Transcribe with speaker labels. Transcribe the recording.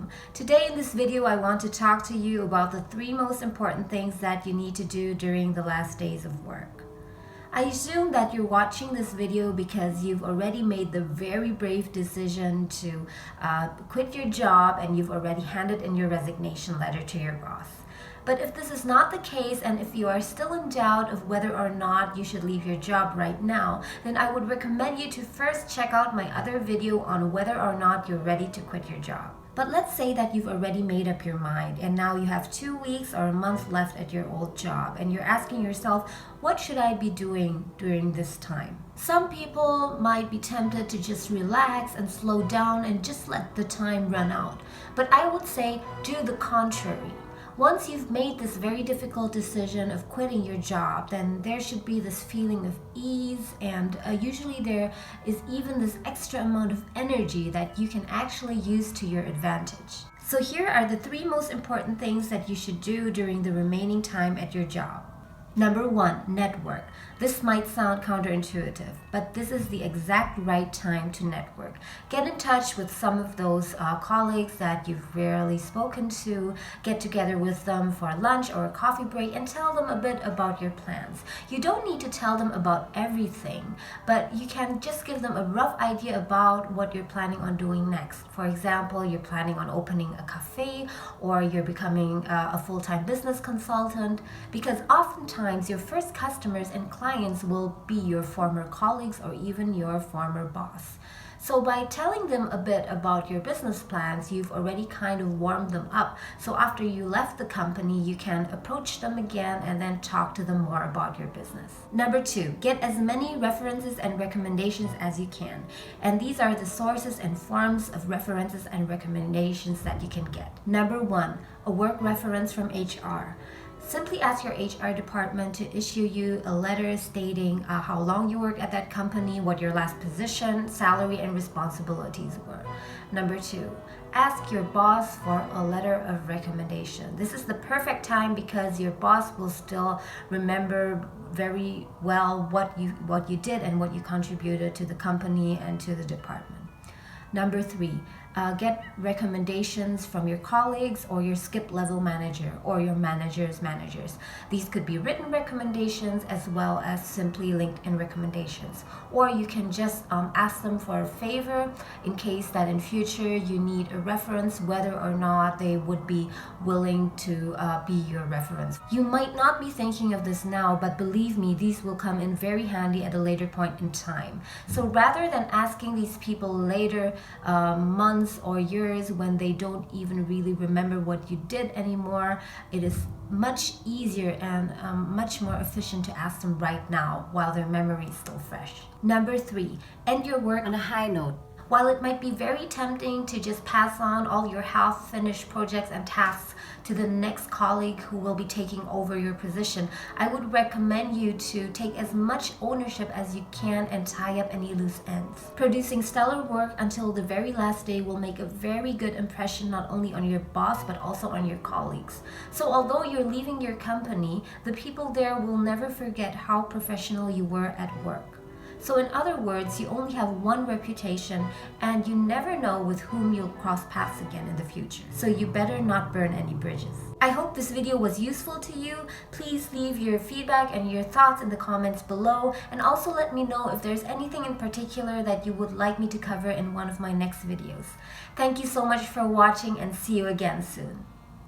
Speaker 1: Plum. Today in this video, I want to talk to you about the 3 most important things that you need to do during the last days of work. I assume that you're watching this video because you've already made the very brave decision to quit your job and you've already handed in your resignation letter to your boss. But if this is not the case, and if you are still in doubt of whether or not you should leave your job right now, then I would recommend you to first check out my other video on whether or not you're ready to quit your job. But let's say that you've already made up your mind and now you have 2 weeks or a month left at your old job and you're asking yourself, what should I be doing during this time? Some people might be tempted to just relax and slow down and just let the time run out. But I would say do the contrary. Once you've made this very difficult decision of quitting your job, then there should be this feeling of ease, and usually there is even this extra amount of energy that you can actually use to your advantage. So here are the 3 most important things that you should do during the remaining time at your job. Number 1, network. This might sound counterintuitive, but this is the exact right time to network. Get in touch with some of those colleagues that you've rarely spoken to, get together with them for lunch or a coffee break and tell them a bit about your plans. You don't need to tell them about everything, but you can just give them a rough idea about what you're planning on doing next. For example, you're planning on opening a cafe or you're becoming a full-time business consultant, because oftentimes your first customers and clients will be your former colleagues or even your former boss. So by telling them a bit about your business plans, you've already kind of warmed them up. So after you left the company, you can approach them again and then talk to them more about your business. Number 2, get as many references and recommendations as you can. And these are the sources and forms of references and recommendations that you can get. Number 1, a work reference from HR. Simply ask your HR department to issue you a letter stating how long you worked at that company, what your last position, salary, and responsibilities were. Number 2, ask your boss for a letter of recommendation. This is the perfect time because your boss will still remember very well what you did and what you contributed to the company and to the department. Number 3, get recommendations from your colleagues or your skip level manager or your manager's managers. These could be written recommendations as well as simply LinkedIn recommendations. Or you can just ask them for a favor in case that in future you need a reference, whether or not they would be willing to be your reference. You might not be thinking of this now, but believe me, these will come in very handy at a later point in time. So rather than asking these people later, months or years when they don't even really remember what you did anymore, it is much easier and much more efficient to ask them right now while their memory is still fresh. Number 3, end your work on a high note. While it might be very tempting to just pass on all your half-finished projects and tasks to the next colleague who will be taking over your position, I would recommend you to take as much ownership as you can and tie up any loose ends. Producing stellar work until the very last day will make a very good impression not only on your boss but also on your colleagues. So although you're leaving your company, the people there will never forget how professional you were at work. So in other words, you only have one reputation and you never know with whom you'll cross paths again in the future. So you better not burn any bridges. I hope this video was useful to you. Please leave your feedback and your thoughts in the comments below, and also let me know if there's anything in particular that you would like me to cover in one of my next videos. Thank you so much for watching and see you again soon.